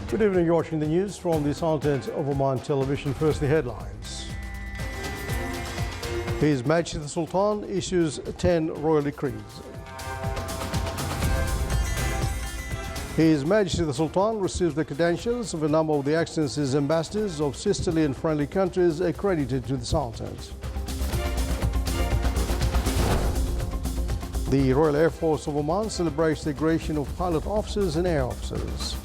Good evening, you're watching the news from the Sultanate of Oman Television. First, the headlines. His Majesty the Sultan issues 10 royal decrees. His Majesty the Sultan receives the credentials of a number of the Excellencies ambassadors of sisterly and friendly countries accredited to the Sultanate. The Royal Air Force of Oman celebrates the graduation of pilot officers and air officers.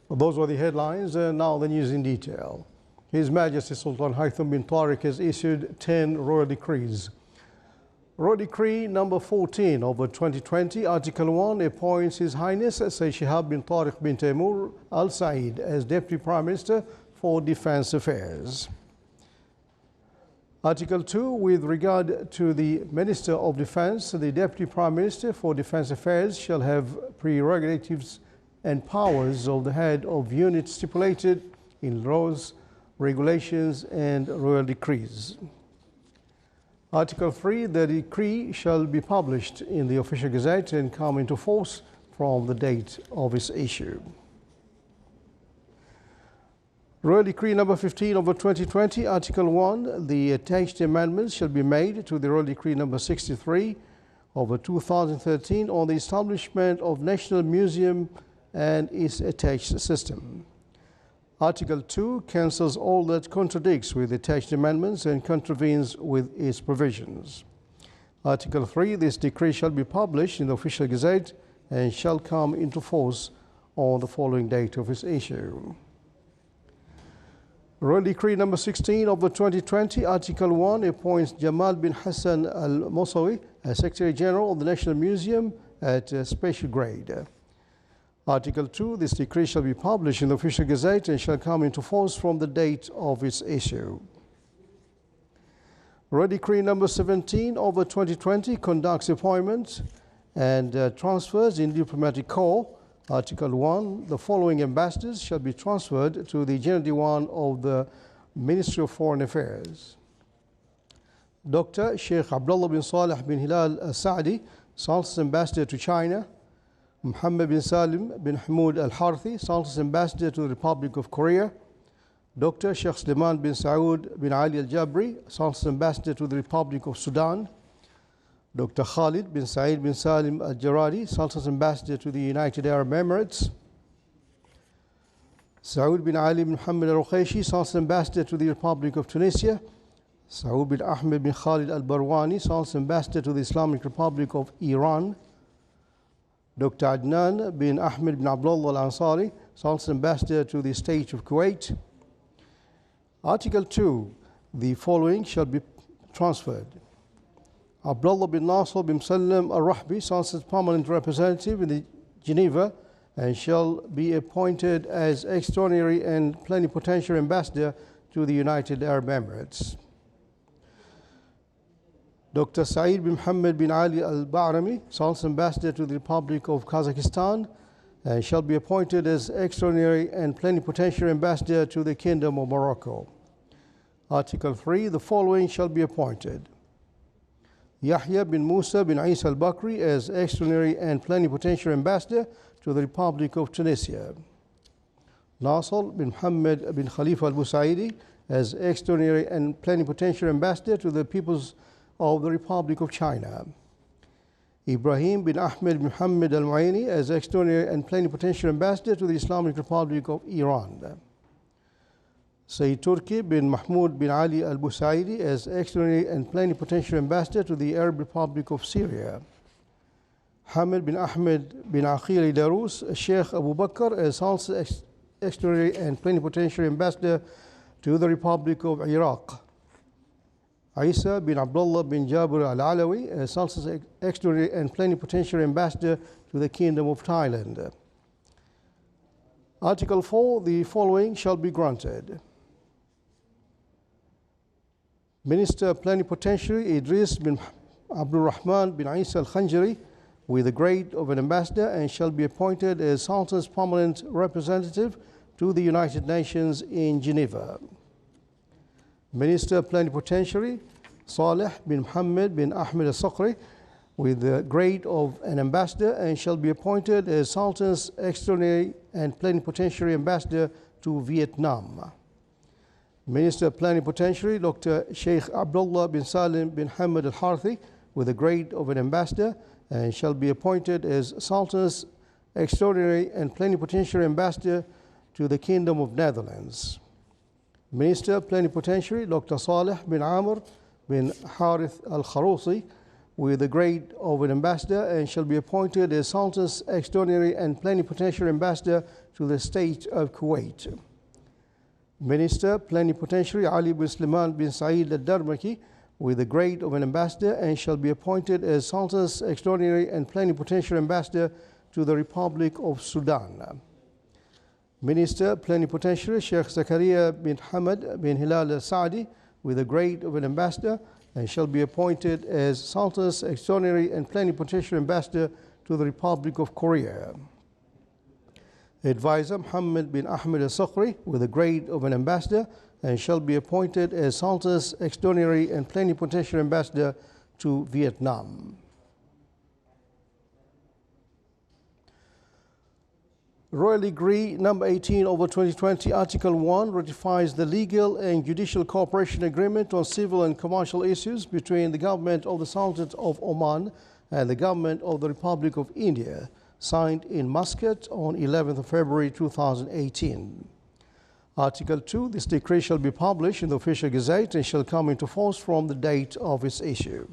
Those were the headlines, and now the news in detail. His Majesty Sultan Haitham bin Tariq has issued 10 royal decrees. Royal Decree number 14 of 2020, Article 1, appoints His Highness Sayyid Shihab bin Tariq bin Taimur Al Said as Deputy Prime Minister for Defence Affairs. Article 2, with regard to the Minister of Defence, the Deputy Prime Minister for Defence Affairs shall have prerogatives and powers of the head of unit stipulated in laws, regulations and royal decrees. Article 3, the decree shall be published in the Official Gazette and come into force from the date of its issue. Royal Decree number 15 of 2020, Article 1, the attached amendments shall be made to the Royal Decree number 63 of 2013 on the establishment of National Museum and its attached system. Article 2 cancels all that contradicts with attached amendments and contravenes with its provisions. Article 3, this decree shall be published in the Official Gazette and shall come into force on the following date of its issue. Royal Decree number 16 of 2020, Article 1, appoints Jamal bin Hassan al-Mosawi as Secretary General of the National Museum at a special grade. Article 2, this decree shall be published in the Official Gazette and shall come into force from the date of its issue. Royal Decree number 17 of 2020 conducts appointments and transfers in diplomatic corps. Article 1, the following ambassadors shall be transferred to the General Diwan of the Ministry of Foreign Affairs. Dr. Sheikh Abdullah bin Salih bin Hilal al-Saadi, Sultan's Ambassador to China. Muhammad bin Salim bin Hamoud al-Harthi, Sultan's Ambassador to the Republic of Korea. Dr. Sheikh Suleiman bin Saud bin Ali al-Jabri, Sultan's Ambassador to the Republic of Sudan. Dr. Khalid bin Saeed bin Salim al-Jaradi, Sultan's Ambassador to the United Arab Emirates. Saud bin Ali bin Muhammad al-Ruqayshi, Sultan's Ambassador to the Republic of Tunisia. Saud bin Ahmed bin Khalid al-Barwani, Sultan's Ambassador to the Islamic Republic of Iran. Dr. Adnan bin Ahmed bin Abdullah al-Ansari, Sultan's Ambassador to the State of Kuwait. Article 2, the following shall be transferred. Abdullah bin Nasser bin Salem al-Rahbi, Sultan's Permanent Representative in Geneva, and shall be appointed as Extraordinary and Plenipotentiary Ambassador to the United Arab Emirates. Dr. Saeed bin Muhammad bin Ali al-Ba'rami, Sultan's Ambassador to the Republic of Kazakhstan, and shall be appointed as Extraordinary and Plenipotentiary Ambassador to the Kingdom of Morocco. Article 3, the following shall be appointed. Yahya bin Musa bin Isa al-Bakri as Extraordinary and Plenipotentiary Ambassador to the Republic of Tunisia. Nasser bin Muhammad bin Khalifa al-Busaidi as Extraordinary and Plenipotentiary Ambassador to the Peoples of the Republic of China. Ibrahim bin Ahmed bin Muhammad al-Muaini as Extraordinary and Plenipotentiary Ambassador to the Islamic Republic of Iran. Sayyid Turki bin Mahmoud bin Ali al-Busaidi as Extraordinary and Plenipotentiary Ambassador to the Arab Republic of Syria. Hamid bin Ahmed bin Aqil Darus, Sheikh Abu Bakr as Sultan's Extraordinary and Plenipotentiary Ambassador to the Republic of Iraq. Isa bin Abdullah bin Jabir al-Alawi as Sultan's Extraordinary and Plenipotentiary Ambassador to the Kingdom of Thailand. Article 4, the following shall be granted. Minister Plenipotentiary Idris bin Abdul Rahman bin Isa al-Khanjari with the grade of an ambassador and shall be appointed as Sultan's permanent representative to the United Nations in Geneva. Minister Plenipotentiary Saleh bin Muhammad bin Ahmed al-Saqri with the grade of an ambassador and shall be appointed as Sultan's extraordinary and plenipotentiary ambassador to Vietnam. Minister Plenipotentiary Dr. Sheikh Abdullah bin Salim bin Hamad al-Harthi with the grade of an ambassador and shall be appointed as Sultan's extraordinary and plenipotentiary ambassador to the Kingdom of Netherlands. Minister Plenipotentiary Dr. Saleh bin Amr bin Harith al-Kharousi with the grade of an ambassador and shall be appointed as Sultan's extraordinary and plenipotentiary ambassador to the State of Kuwait. Minister Plenipotentiary Ali bin Sulaiman bin Saeed al-Darmaki with the grade of an ambassador and shall be appointed as Sultan's extraordinary and plenipotentiary ambassador to the Republic of Sudan. Minister Plenipotentiary Sheikh Zakaria bin Hamad bin Hilal al-Saadi with the grade of an ambassador and shall be appointed as Sultan's extraordinary and plenipotentiary ambassador to the Republic of Korea. Advisor Muhammad bin Ahmed al-Saqri with the grade of an ambassador and shall be appointed as Sultan's extraordinary and plenipotentiary ambassador to Vietnam. Royal Decree number 18 over 2020, Article 1 ratifies the legal and judicial cooperation agreement on civil and commercial issues between the government of the Sultanate of Oman and the government of the Republic of India, signed in Muscat on 11th of February 2018. Article 2, this decree shall be published in the official gazette and shall come into force from the date of its issue.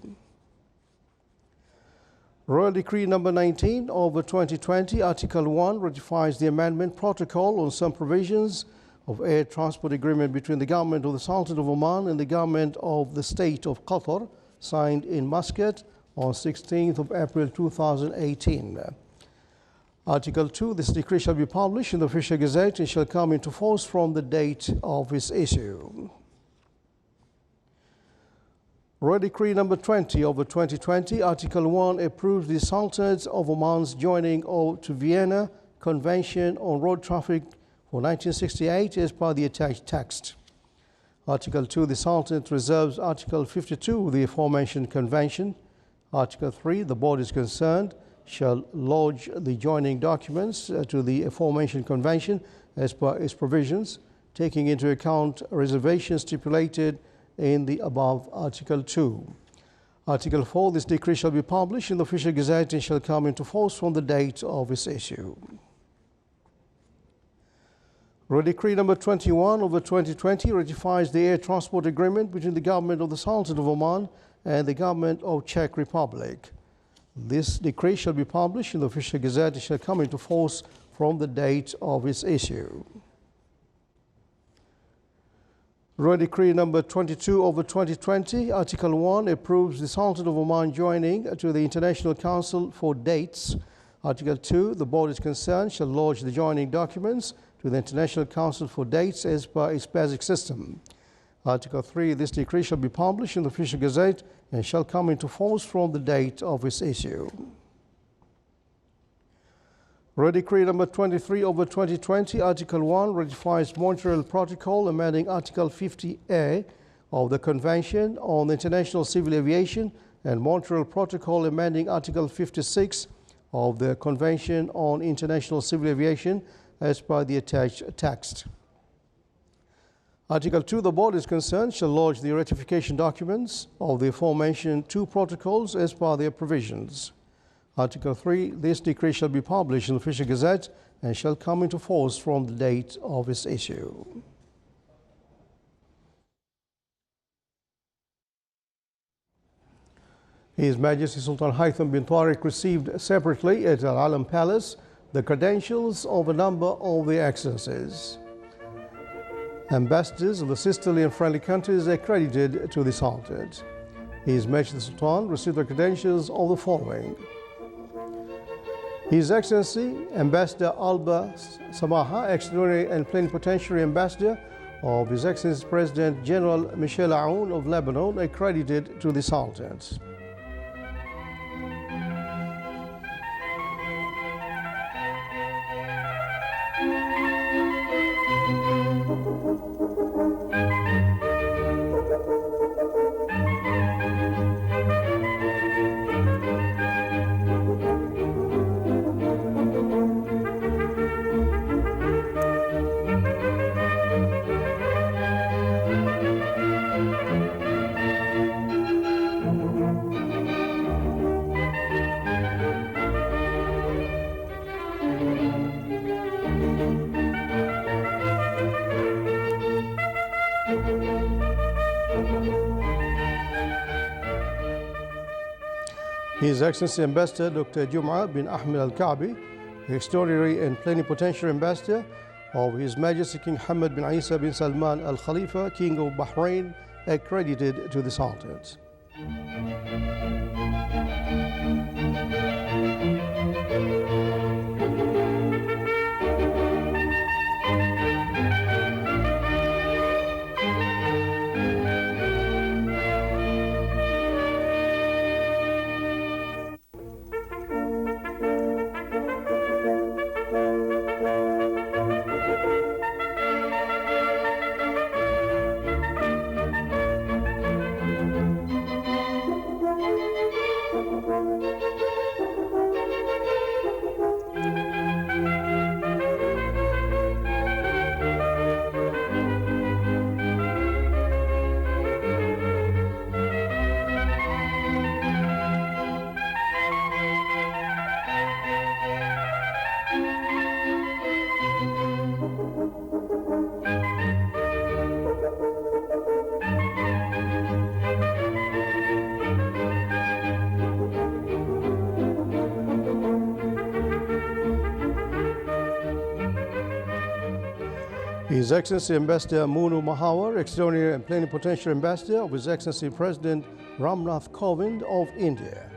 Royal Decree number 19 over 2020, Article 1 ratifies the amendment protocol on some provisions of air transport agreement between the government of the Sultanate of Oman and the government of the State of Qatar, signed in Muscat on 16th of April 2018. Article 2, this decree shall be published in the official gazette and shall come into force from the date of its issue. Royal Decree number 20 over 2020, Article 1 approves the Sultanate of Oman's joining to Vienna Convention on Road Traffic for 1968 as per the attached text. Article 2, the Sultanate reserves Article 52 of the aforementioned convention. Article 3, the board is concerned shall lodge the joining documents to the aforementioned convention as per its provisions, taking into account reservations stipulated in the above Article 2. Article 4, this decree shall be published in the official gazette and shall come into force from the date of its issue. Royal Decree number 21 over 2020 ratifies the air transport agreement between the government of the Sultanate of Oman and the government of Czech Republic. This decree shall be published in the official gazette and shall come into force from the date of its issue. Royal Decree number 22 over 2020, Article 1 approves the Sultanate of Oman joining to the International Council for Dates. Article 2, the board is concerned shall lodge the joining documents to the International Council for Dates as per its basic system. Article 3, this decree shall be published in the official gazette and shall come into force from the date of its issue. Royal Decree number 23 over 2020, Article 1 ratifies Montreal Protocol amending Article 50A of the Convention on International Civil Aviation and Montreal Protocol amending Article 56 of the Convention on International Civil Aviation as per the attached text. Article 2, the board is concerned shall lodge the ratification documents of the aforementioned two protocols as per their provisions. Article 3, this decree shall be published in the official gazette and shall come into force from the date of its issue. His Majesty Sultan Haitham bin Tariq received separately at Al Alam Palace the credentials of a number of the excellencies. Ambassadors of the sisterly and friendly countries accredited to the Sultanate. His Majesty Sultan received the credentials of the following: His Excellency Ambassador Alba Samaha, Extraordinary and Plenipotentiary Ambassador of His Excellency President General Michel Aoun of Lebanon, accredited to the Sultanate. His Excellency Ambassador Dr. Jum'a bin Ahmed Al-Ka'bi, Extraordinary and Plenipotentiary Ambassador of His Majesty King Hamad bin Isa bin Salman Al Khalifa, King of Bahrain, accredited to the Sultans. His Excellency Ambassador Munu Mahawar, Extraordinary and Plenipotentiary Ambassador of His Excellency President Ramnath Kovind of India.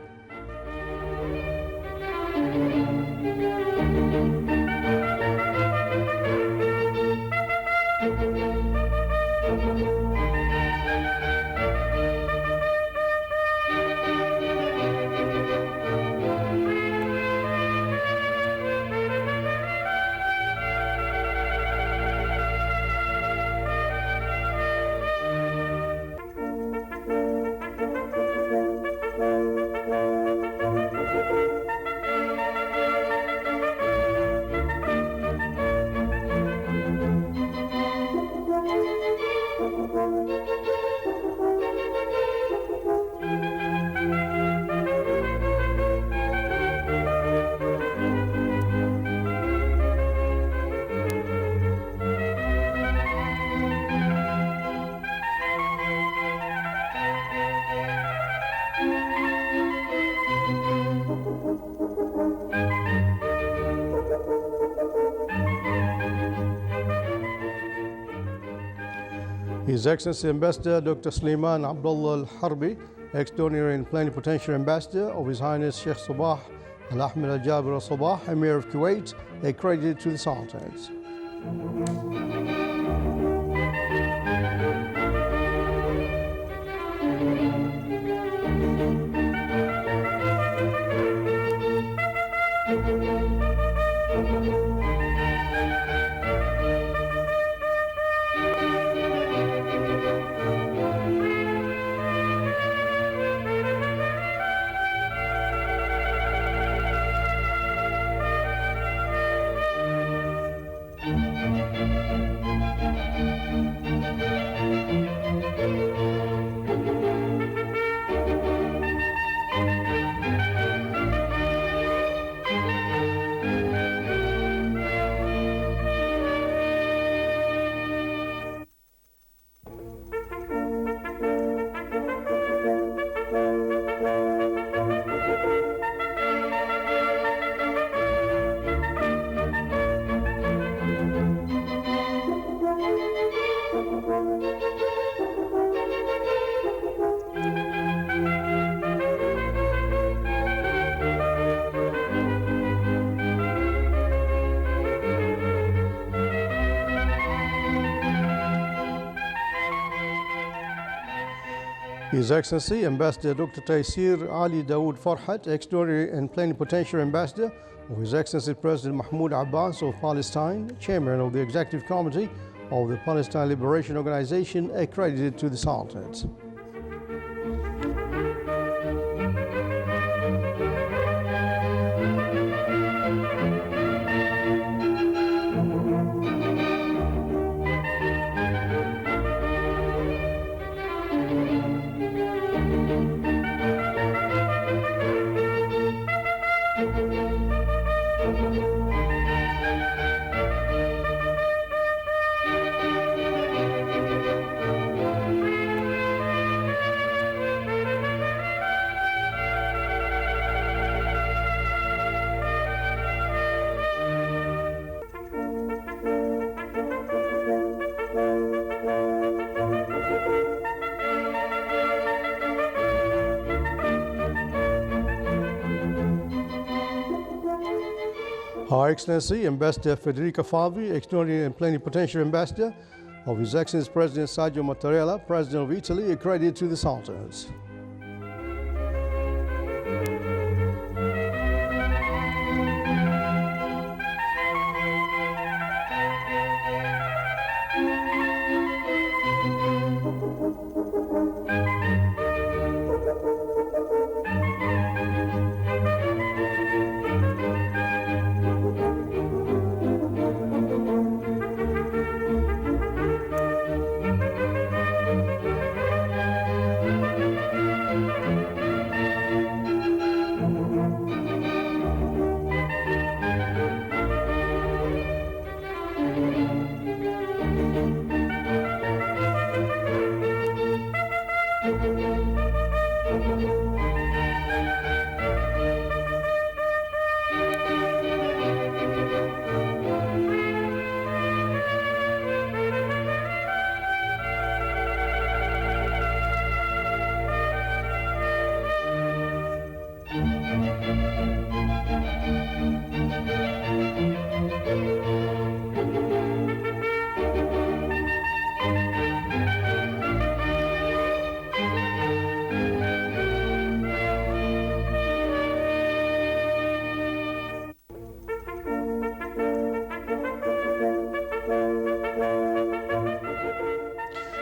His Excellency Ambassador Dr. Sulaiman Abdullah Al-Harbi, Extraordinary and Plenipotentiary Ambassador of His Highness Sheikh Sabah Al-Ahmed Al-Jabir Al-Sabah, Emir of Kuwait, accredited to the Sultans. His Excellency Ambassador Dr. Taysir Ali Dawood Farhat, Extraordinary and Plenipotentiary Ambassador of His Excellency President Mahmoud Abbas of Palestine, Chairman of the Executive Committee of the Palestine Liberation Organization, accredited to the Sultans. Her Excellency Ambassador Federica Favi, Extraordinary and Plenipotentiary Ambassador of His Excellency President Sergio Mattarella, President of Italy, accredited to the Sultans.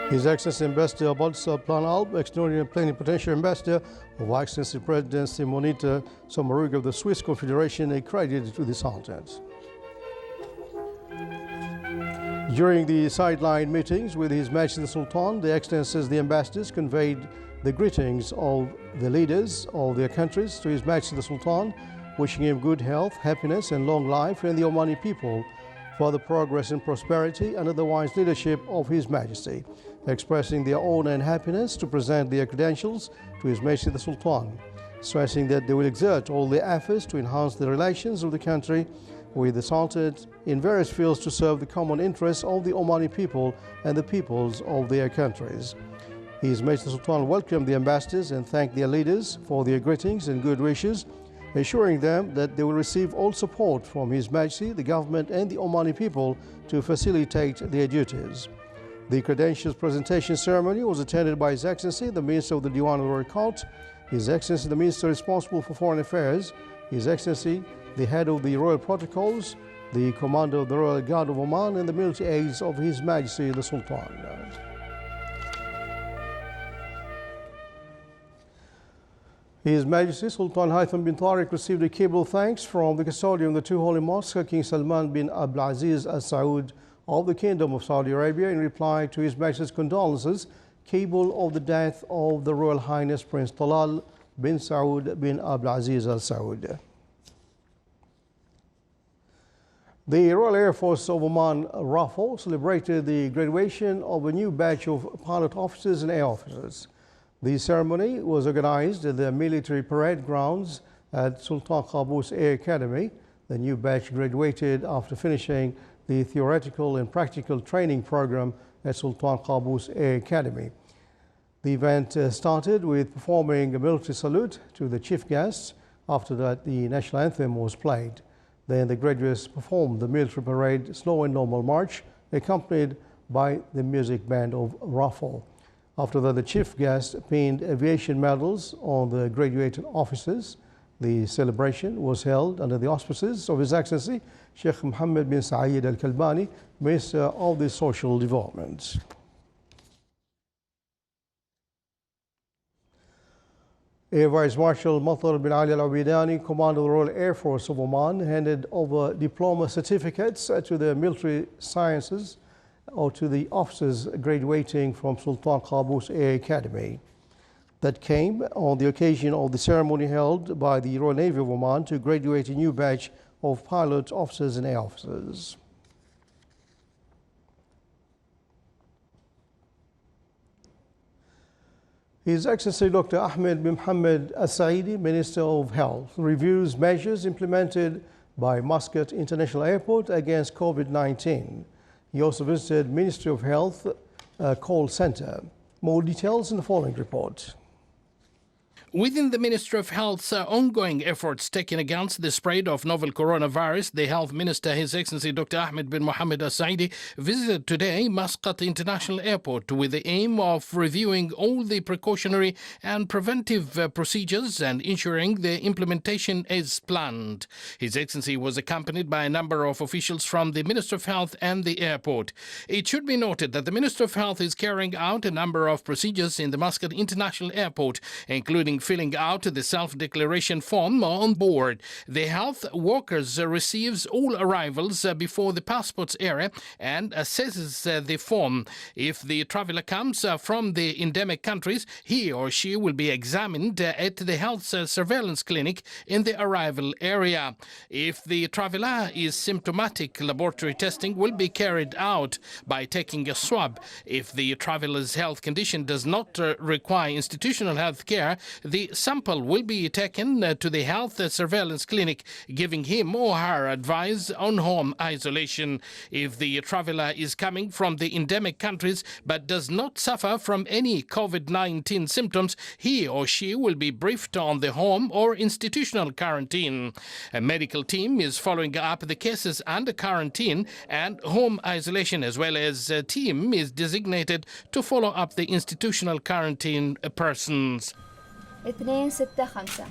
His Excellency Ambassador Bulletin Planalp, Extraordinary and Plenipotentiary Ambassador of Her Excellency President Simonetta Sommaruga of the Swiss Confederation, accredited to the Sultans. During the sideline meetings with His Majesty the Sultan, the Excellencies, the ambassadors, conveyed the greetings of the leaders of their countries to His Majesty the Sultan, wishing him good health, happiness and long life and the Omani people for the progress and prosperity under the wise leadership of His Majesty, expressing their honor and happiness to present their credentials to His Majesty the Sultan, stressing that they will exert all their efforts to enhance the relations of the country with the Sultanate in various fields to serve the common interests of the Omani people and the peoples of their countries. His Majesty the Sultan welcomed the ambassadors and thanked their leaders for their greetings and good wishes, assuring them that they will receive all support from His Majesty, the government and the Omani people to facilitate their duties. The credentials presentation ceremony was attended by His Excellency, the Minister of the Diwan of the Royal Court, His Excellency, the Minister responsible for Foreign Affairs, His Excellency, the Head of the Royal Protocols, the Commander of the Royal Guard of Oman, and the military aides of His Majesty the Sultan. His Majesty Sultan Haitham bin Tariq received a cable thanks from the custodian of the two holy mosques, King Salman bin Abdulaziz Al Saud of the Kingdom of Saudi Arabia, in reply to His Majesty's condolences, cable of the death of the Royal Highness Prince Talal bin Saud bin Abdulaziz Al Saud. The Royal Air Force of Oman, RAFO, celebrated the graduation of a new batch of pilot officers and air officers. The ceremony was organized at the military parade grounds at Sultan Qaboos Air Academy. The new batch graduated after finishing the theoretical and practical training program at Sultan Qaboos Air Academy. The event started with performing a military salute to the chief guests. After that, the national anthem was played. Then the graduates performed the military parade slow and normal march, accompanied by the music band of RAFO. After that, the chief guest pinned aviation medals on the graduated officers. The celebration was held under the auspices of His Excellency Sheikh Mohammed bin Saeed Al Kalbani, Minister of the Social Development. Air Vice Marshal Matar bin Ali Al Abidani, Commander of the Royal Air Force of Oman, handed over diploma certificates to the military sciences or to the officers graduating from Sultan Qaboos Air Academy. That came on the occasion of the ceremony held by the Royal Navy of Oman to graduate a new batch of pilots, officers and air officers. His Excellency Dr. Ahmed bin Mohammed Al-Saidi, Minister of Health, reviews measures implemented by Muscat International Airport against COVID-19. He also visited Ministry of Health call center. More details in the following report. Within the Ministry of Health's ongoing efforts taken against the spread of novel coronavirus, the Health Minister, His Excellency Dr. Ahmed bin Mohammed Al-Saidi, visited today Muscat International Airport with the aim of reviewing all the precautionary and preventive procedures and ensuring their implementation is planned. His Excellency was accompanied by a number of officials from the Ministry of Health and the airport. It should be noted that the Ministry of Health is carrying out a number of procedures in the Muscat International Airport, including filling out the self-declaration form on board. The health workers receives all arrivals before the passports area and assesses the form. If the traveller comes from the endemic countries, he or she will be examined at the health surveillance clinic in the arrival area. If the traveller is symptomatic, laboratory testing will be carried out by taking a swab. If the traveller's health condition does not require institutional health care, the sample will be taken to the health surveillance clinic, giving him or her advice on home isolation. If the traveller is coming from the endemic countries but does not suffer from any COVID-19 symptoms, he or she will be briefed on the home or institutional quarantine. A medical team is following up the cases under quarantine and home isolation, as well as a team is designated to follow up the institutional quarantine persons. 265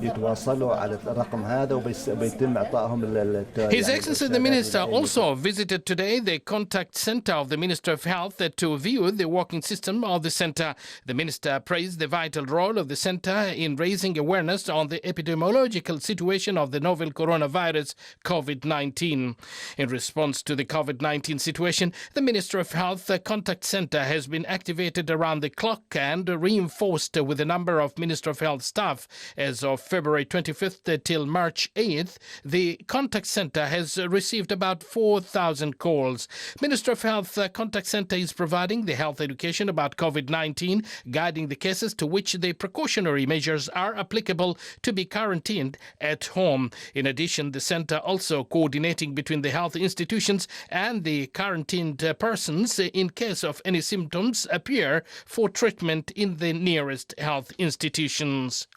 يتواصلوا على الرقم هذا وبيتم اعطائهم His Excellency the Minister also visited today the contact center of the Ministry of Health to view the working system of the center. The Minister praised the vital role of the center in raising awareness on the epidemiological situation of the novel coronavirus COVID-19. In response to the COVID-19 situation, the Ministry of Health contact center has been activated around the clock and reinforced with a number of Ministry of Health staff. As of February 25th till March 8th, the contact center has received about 4,000 calls. Minister of Health contact center is providing the health education about COVID-19, guiding the cases to which the precautionary measures are applicable to be quarantined at home. In addition, the center also coordinating between the health institutions and the quarantined persons in case of any symptoms appear for treatment in the nearest health institutions.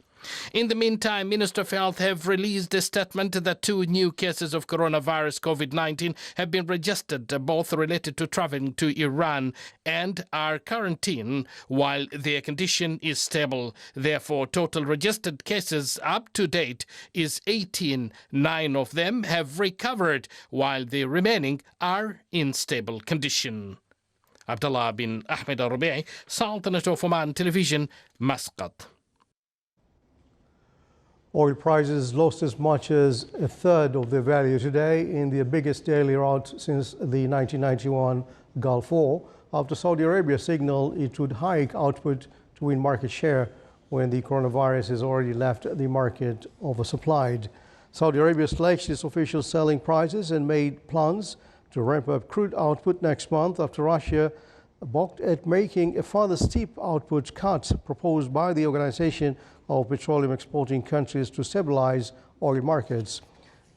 In the meantime, Minister of Health have released a statement that 2 new cases of coronavirus COVID-19 have been registered, both related to traveling to Iran, and are quarantined while their condition is stable. Therefore, total registered cases up to date is 18. 9 of them have recovered, while the remaining are in stable condition. Abdullah bin Ahmed Al-Rubai, Sultanate of Oman Television, Muscat. Oil prices lost as much as a third of their value today in their biggest daily rout since the 1991 Gulf War, after Saudi Arabia signaled it would hike output to win market share when the coronavirus has already left the market oversupplied. Saudi Arabia slashed its official selling prices and made plans to ramp up crude output next month after Russia balked at making a further steep output cut proposed by the Organization of Petroleum Exporting Countries to stabilize oil markets.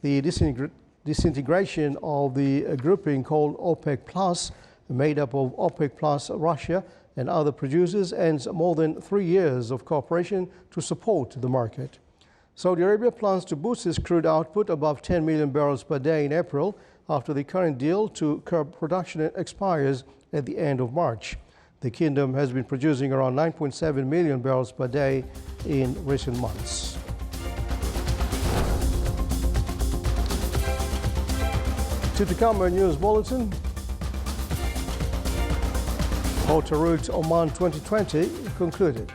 The disintegration of the grouping called OPEC Plus, made up of OPEC Plus Russia and other producers, ends more than 3 years of cooperation to support the market. Saudi Arabia plans to boost its crude output above 10 million barrels per day in April after the current deal to curb production expires at the end of March. The kingdom has been producing around 9.7 million barrels per day in recent months. To come, a news bulletin. Motor Route Oman 2020 concluded.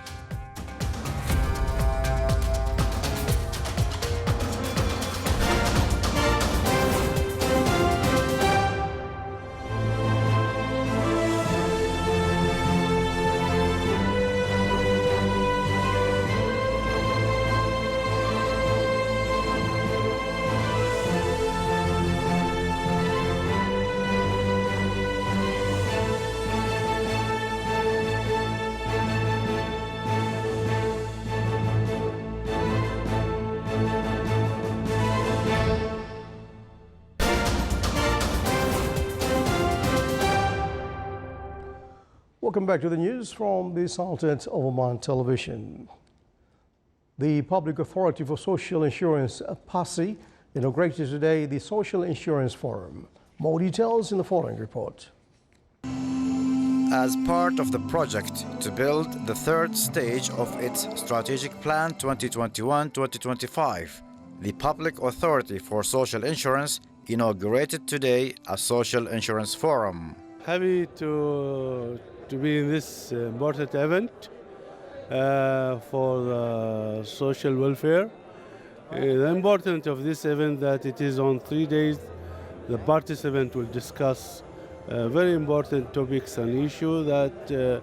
Welcome back to the news from the Sultanate of Oman Television. The Public Authority for Social Insurance, PASI, inaugurated today the Social Insurance Forum. More details in the following report. As part of the project to build the third stage of its Strategic Plan 2021-2025, the Public Authority for Social Insurance inaugurated today a Social Insurance Forum. Happy to be in this important event for the social welfare. The importance of this event that it is on 3 days. The participants will discuss very important topics and issues that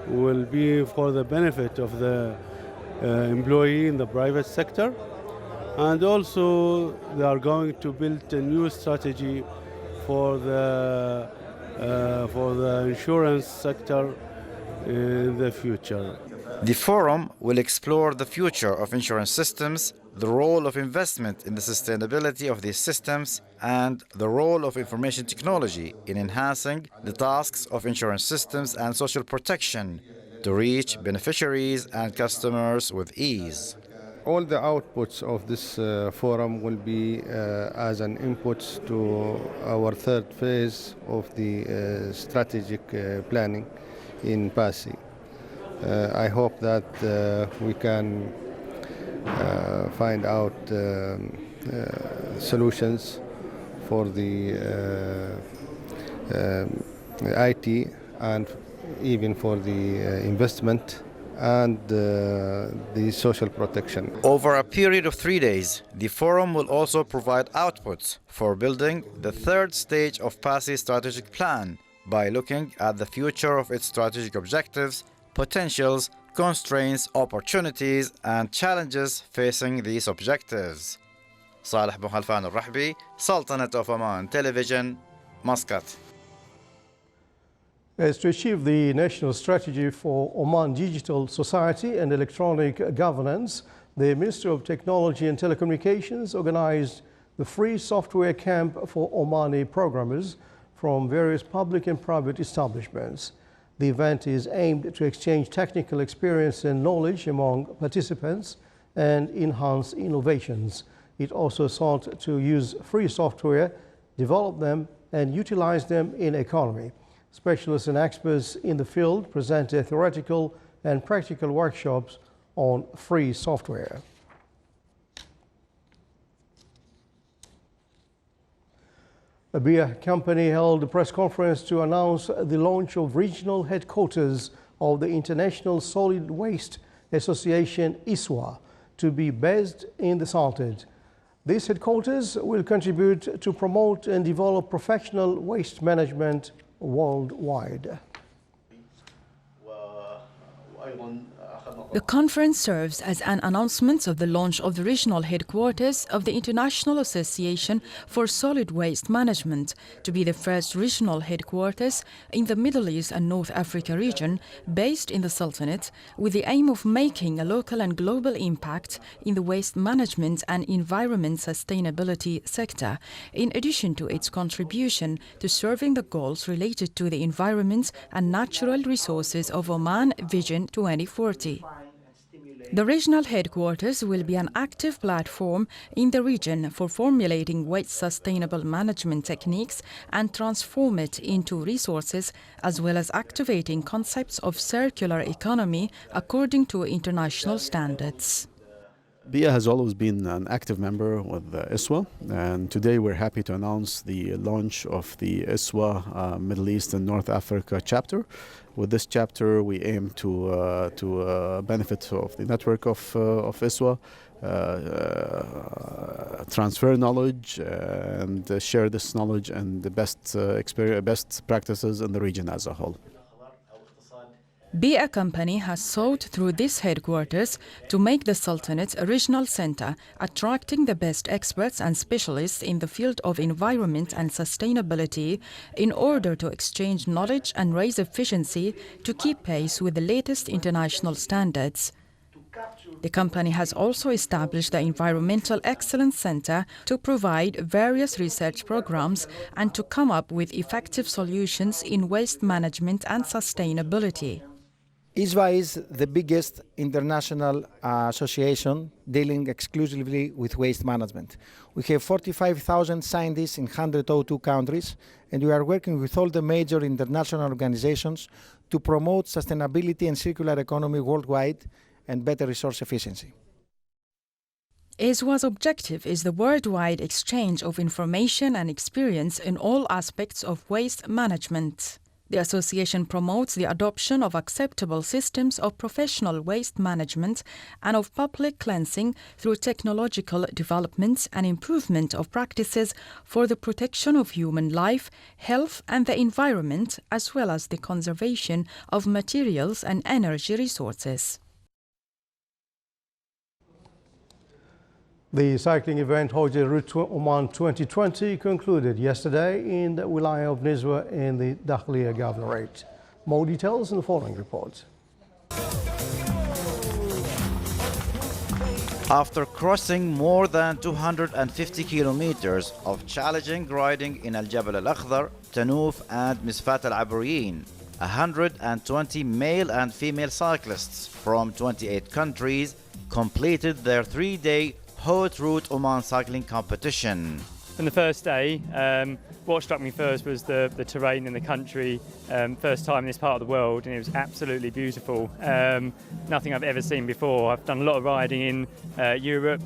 will be for the benefit of the employee in the private sector. And also they are going to build a new strategy for the insurance sector in the future. The forum will explore the future of insurance systems, the role of investment in the sustainability of these systems, and the role of information technology in enhancing the tasks of insurance systems and social protection to reach beneficiaries and customers with ease. All the outputs of this forum will be as an input to our third phase of the strategic planning in PASI. I hope that we can find out solutions for the IT and even for the investment and the social protection. Over a period of 3 days, the forum will also provide outputs for building the third stage of PASI's strategic plan by looking at the future of its strategic objectives, potentials, constraints, opportunities, and challenges facing these objectives. Saleh bin Khalfan al-Rahbi, Sultanate of Oman Television, Muscat. As to achieve the national strategy for Oman digital society and electronic governance, the Ministry of Technology and Telecommunications organized the free software camp for Omani programmers from various public and private establishments. The event is aimed to exchange technical experience and knowledge among participants and enhance innovations. It also sought to use free software, develop them, and utilize them in economy. Specialists and experts in the field presented theoretical and practical workshops on free software. A beer company held a press conference to announce the launch of regional headquarters of the International Solid Waste Association, ISWA, to be based in the Sultanate. This headquarters will contribute to promote and develop professional waste management worldwide. The conference serves as an announcement of the launch of the regional headquarters of the International Association for Solid Waste Management, to be the first regional headquarters in the Middle East and North Africa region based in the Sultanate, with the aim of making a local and global impact in the waste management and environment sustainability sector, in addition to its contribution to serving the goals related to the environment and natural resources of Oman Vision 2040. The regional headquarters will be an active platform in the region for formulating waste sustainable management techniques and transform it into resources, as well as activating concepts of circular economy according to international standards. BIA has always been an active member with ISWA, and today we're happy to announce the launch of the ISWA Middle East and North Africa chapter. With this chapter, we aim to benefit of the network of ISWA, transfer knowledge, and share this knowledge and the best practices in the region as a whole. BIA company has sought through this headquarters to make the Sultanate a regional center, attracting the best experts and specialists in the field of environment and sustainability in order to exchange knowledge and raise efficiency to keep pace with the latest international standards. The company has also established the Environmental Excellence Center to provide various research programs and to come up with effective solutions in waste management and sustainability. ISWA is the biggest international association dealing exclusively with waste management. We have 45,000 scientists in 102 countries, and we are working with all the major international organizations to promote sustainability and circular economy worldwide and better resource efficiency. ISWA's objective is the worldwide exchange of information and experience in all aspects of waste management. The association promotes the adoption of acceptable systems of professional waste management and of public cleansing through technological developments and improvement of practices for the protection of human life, health and the environment, as well as the conservation of materials and energy resources. The cycling event Hoja Route to Oman 2020 concluded yesterday in the Wilaya of Nizwa in the Dakhliya Governorate. More details in the following report. After crossing more than 250 kilometers of challenging riding in Al Jabal Al Akhdar, Tanoof and Misfat Al Aburiyin, 120 male and female cyclists from 28 countries completed their 3-day Haute Route Oman cycling competition. On the first day, what struck me first was the terrain in the country. First time in this part of the world, and it was absolutely beautiful. Nothing I've ever seen before. I've done a lot of riding in Europe,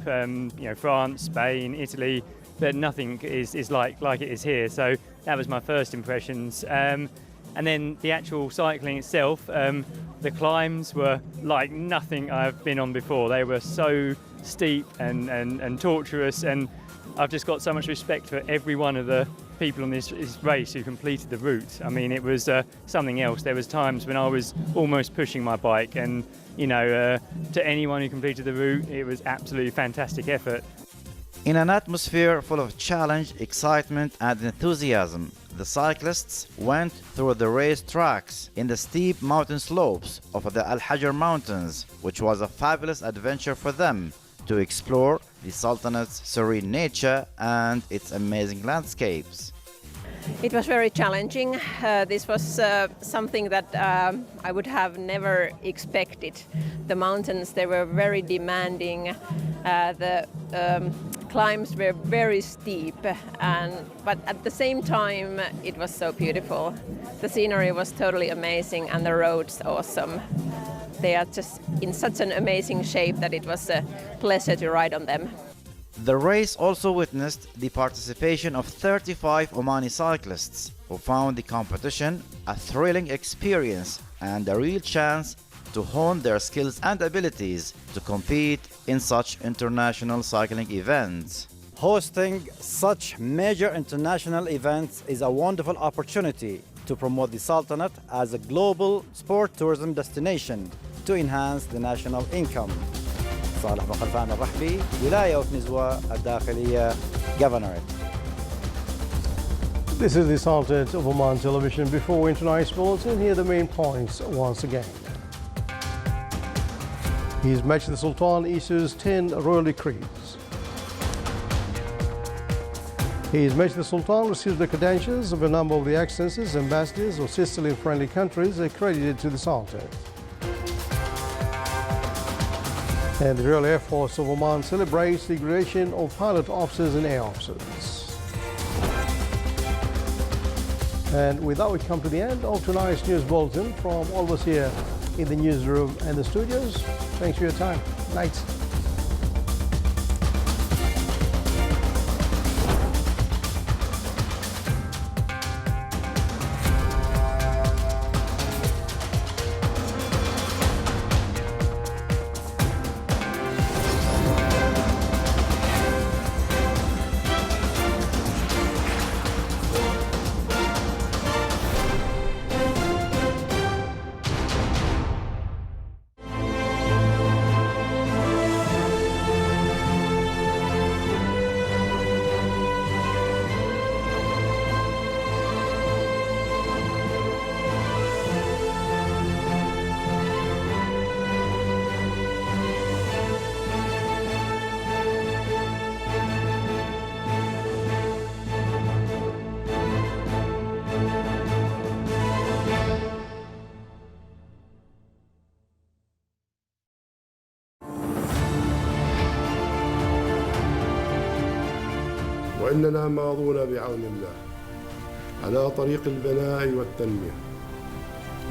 France, Spain, Italy, but nothing is like it is here. So that was my first impressions. And then the actual cycling itself, the climbs were like nothing I've been on before. They were so steep and tortuous, and I've just got so much respect for every one of the people on this race who completed the route. I mean, it was something else. There was times when I was almost pushing my bike, and to anyone who completed the route, it was absolutely fantastic effort. In an atmosphere full of challenge, excitement and enthusiasm, the cyclists went through the race tracks in the steep mountain slopes of the Al Hajar Mountains, which was a fabulous adventure for them to explore the Sultanate's serene nature and its amazing landscapes. It was very challenging. This was something that I would have never expected. The mountains, they were very demanding. The climbs were very steep, but at the same time it was so beautiful. The scenery was totally amazing and the roads awesome. They are just in such an amazing shape that it was a pleasure to ride on them. The race also witnessed the participation of 35 Omani cyclists who found the competition a thrilling experience and a real chance to hone their skills and abilities to compete in such international cycling events. Hosting such major international events is a wonderful opportunity to promote the Sultanate as a global sport tourism destination to enhance the national income. صالح بن خلفان الرحبي ولاية of Nizwa الداخلية Governorate. This is the Sultanate of Oman Television. Before we enter tonight's bulletin, here are the main points once again. His Majesty the Sultan issues 10 royal decrees. His Majesty the Sultan receives the credentials of a number of the excellencies, ambassadors or Sicilian-friendly countries accredited to the Sultanate. And the Royal Air Force of Oman celebrates the graduation of pilot officers and air officers. And with that, we come to the end of tonight's news bulletin from all of us here in the newsroom and the studios. Thanks for your time. Night. وإننا ماضون بعون الله على طريق البناء والتنمية،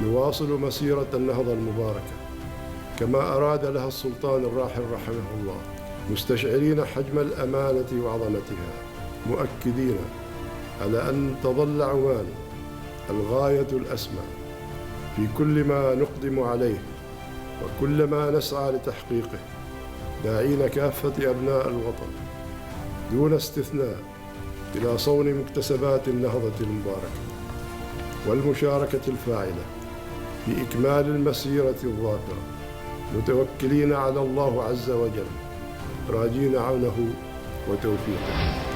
نواصل مسيرة النهضة المباركة كما أراد لها السلطان الراحل رحمه الله، مستشعرين حجم الأمانة وعظمتها، مؤكدين على أن تظل عمان الغاية الأسمى في كل ما نقدم عليه وكل ما نسعى لتحقيقه، داعين كافة أبناء الوطن دون استثناء إلى صون مكتسبات النهضة المباركة والمشاركة الفاعلة في إكمال المسيرة الظافرة، متوكلين على الله عز وجل راجين عونه وتوفيقه.